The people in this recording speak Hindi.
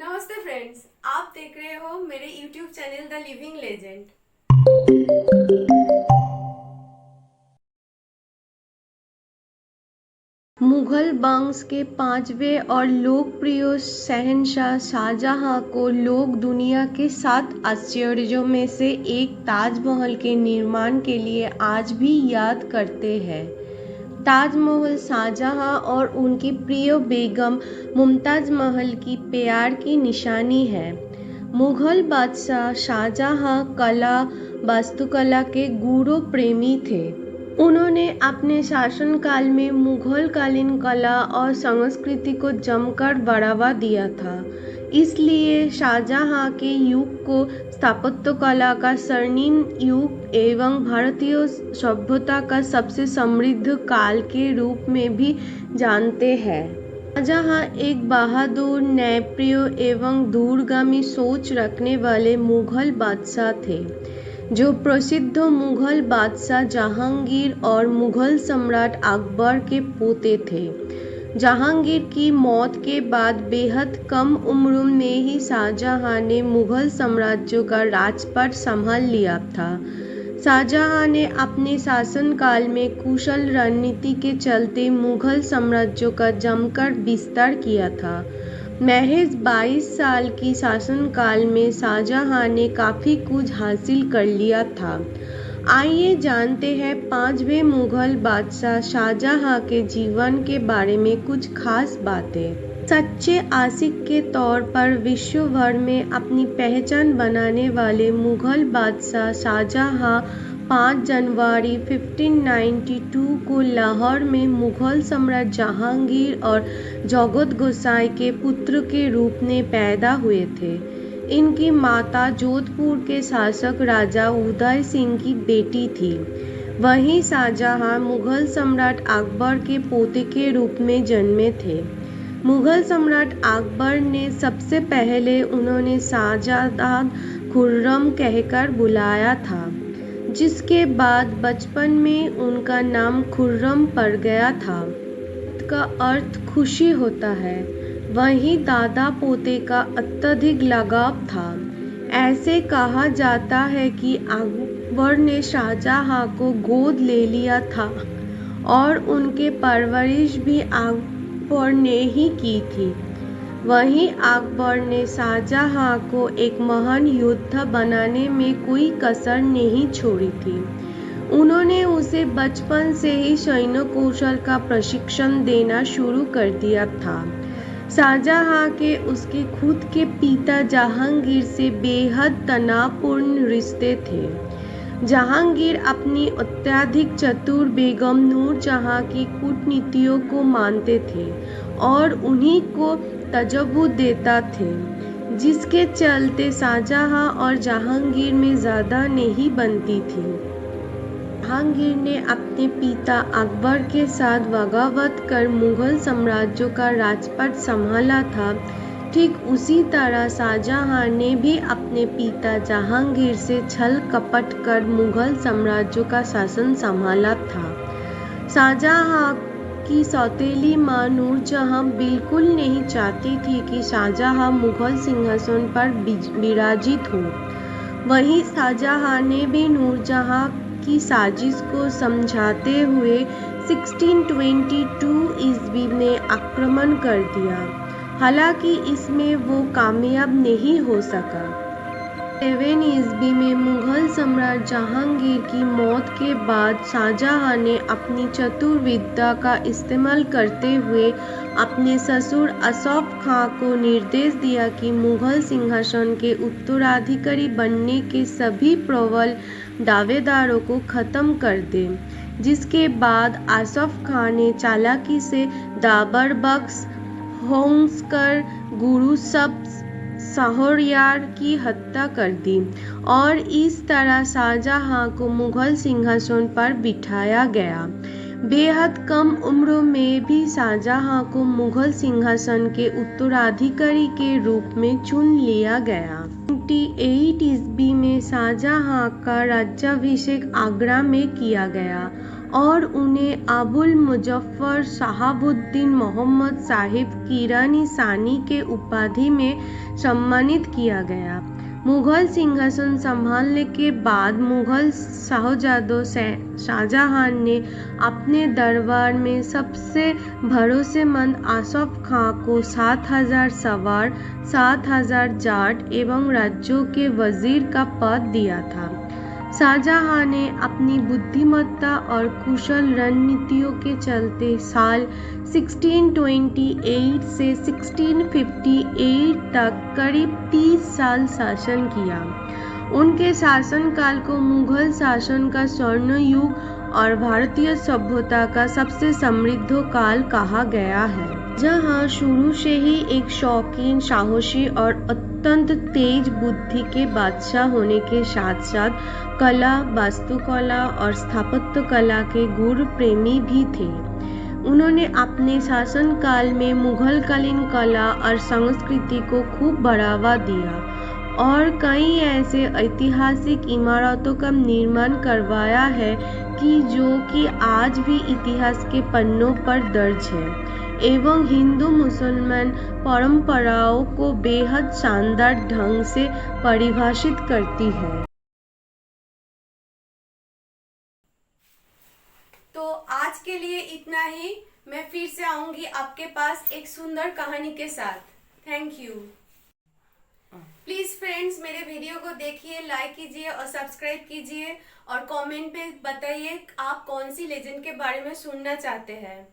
नमस्ते फ्रेंड्स, आप देख रहे हो मेरे YouTube channel the living legend. Mughal वंश के पांचवें और लोकप्रिय शहंशाह शाहजहां को लोग दुनिया के 7 आश्चर्यों में से एक ताजमहल के निर्माण के लिए आज भी याद करते हैं। ताजमहल शाहजहां और उनकी प्रिय बेगम मुमताज महल की प्यार की निशानी है। मुगल बादशाह शाहजहां कला वास्तुकला के गूढ़ प्रेमी थे। उन्होंने अपने शासनकाल में मुगल कालीन कला और संस्कृति को जमकर बढ़ावा दिया था। इसलिए शाहजहां के युग को स्थापत्य कला का स्वर्णिम युग एवं भारतीय सभ्यता का सबसे समृद्ध काल के रूप में भी जानते हैं। शाहजहां एक बहादुर, न्यायप्रिय एवं दूरगामी सोच रखने वाले मुगल बादशाह थे, जो प्रसिद्ध मुगल बादशाह जहांगीर और मुगल सम्राट अकबर के पोते थे। जहांगीर की मौत के बाद बेहद कम उम्र में ही शाहजहां ने मुगल साम्राज्य का राजपाट संभाल लिया था। शाहजहां ने अपने शासनकाल में कुशल रणनीति के चलते मुगल साम्राज्य का जमकर विस्तार किया था। महज 22 साल की शासनकाल में शाहजहां ने काफी कुछ हासिल कर लिया था। आइए जानते हैं पांचवें मुगल बादशाह शाहजहां के जीवन के बारे में कुछ खास बातें। सच्चे आशिक के तौर पर विश्व भर में अपनी पहचान बनाने वाले मुगल बादशाह शाहजहां 5 जनवरी 1592 को लाहौर में मुगल सम्राट जहांगीर और जगत गोसाई के पुत्र के रूप में पैदा हुए थे। इनकी माता जोधपुर के शासक राजा उदय सिंह की बेटी थी। वहीं शाहजहां मुगल सम्राट अकबर के पोते के रूप में जन्मे थे। मुगल सम्राट अकबर ने सबसे पहले उन्होंने शाहजादा खुर्रम कहकर बुलाया था, जिसके बाद बचपन में उनका नाम खुर्रम पड़ गया था। का अर्थ खुशी होता है। वहीं दादा पोते का अत्यधिक लगाव था। ऐसे कहा जाता है कि अकबर ने शाहजहां को गोद ले लिया था और उनके परवरिश भी अकबर ने ही की थी। वहीं अकबर ने शाहजहां को एक महान योद्धा बनाने में कोई कसर नहीं छोड़ी थी। उन्होंने उसे बचपन से ही सैन्य कौशल का प्रशिक्षण देना शुरू कर दिया था। शाहजहां के उसके खुद के पिता जहांगीर से बेहद तनावपूर्ण रिश्ते थे। जहांगीर अपनी अत्यधिक चतुर बेगम नूरजहां की कूटनीतियों को मानते थे और उन्हीं को तजव्वुज देता थे, जिसके चलते शाहजहां और जहांगीर में ज्यादा नहीं बनती थी। जहांगीर ने अपने पिता अकबर के साथ बगावत कर मुगल साम्राज्य का राजपाट संभाला था। ठीक उसी तरह शाहजहां ने भी अपने पिता जहांगीर से छल कपट कर मुगल साम्राज्य का शासन संभाला था। शाहजहां की सौतेली मां नूरजहां बिल्कुल नहीं चाहती थी कि शाहजहां मुगल सिंहासन पर विराजित हो। वहीं शाहजहां ने भी नूरजहां की साजिश को समझाते हुए 1622 ईस्वी में आक्रमण कर दिया। हालांकि इसमें वो कामयाब नहीं हो सका। 7 ईस्वी में मुगल सम्राट जहांगीर की मौत के बाद शाहजहां ने अपनी चतुर विद्या का इस्तेमाल करते हुए अपने ससुर असफ खां को निर्देश दिया कि मुगल सिंहासन के उत्तराधिकारी बनने के सभी प्रबल दावेदारों को खत्म कर दे। जिसके बाद असफ खां ने चालाकी से बाबर बख्श, होंसकर, गुरुसप शाहरयार की हत्या कर दी और इस तरह शाहजहां को मुगल सिंहासन पर बिठाया गया। बेहद कम उम्र में भी शाहजहां को मुगल सिंहासन के उत्तराधिकारी के रूप में चुन लिया गया। 28 ईस्वी में शाहजहां का राज्याभिषेक आगरा में किया गया और उन्हें अबुल मुजफ्फर शहाबुद्दीन मोहम्मद साहिब कीरानी सानी के उपाधि में सम्मानित किया गया। मुगल सिंहासन संभालने के बाद मुगल शाहजादों शाहजहां ने अपने दरबार में सबसे भरोसेमंद आसफ खां को 7,000 सवार, 7,000 जाट एवं राज्यों के वजीर का पद दिया था। शाहजहां ने अपनी बुद्धिमत्ता और कुशल रणनीतियों के चलते साल 1628 से 1658 तक करीब 30 साल शासन किया। उनके शासनकाल को मुगल शासन का स्वर्ण युग और भारतीय सभ्यता का सबसे समृद्ध काल कहा गया है। जहां शुरू से ही एक शौकीन, साहसी और अत्यंत तेज बुद्धि के बादशाह होने के साथ साथ कला, वास्तुकला और स्थापत्य कला के गुरु प्रेमी भी थे। उन्होंने अपने शासनकाल में मुगलकालीन कला और संस्कृति को खूब बढ़ावा दिया और कई ऐसे ऐतिहासिक इमारतों का निर्माण करवाया है जो कि आज भी इतिहास के पन्नों पर दर्ज है एवं हिंदू मुसलमान परंपराओं को बेहद शानदार ढंग से परिभाषित करती है। तो आज के लिए इतना ही। मैं फिर से आऊंगी आपके पास एक सुंदर कहानी के साथ। Thank you. प्लीज फ्रेंड्स, मेरे वीडियो को देखिए, लाइक कीजिए और सब्सक्राइब कीजिए और कमेंट पे बताइए आप कौन सी लेजेंड के बारे में सुनना चाहते हैं।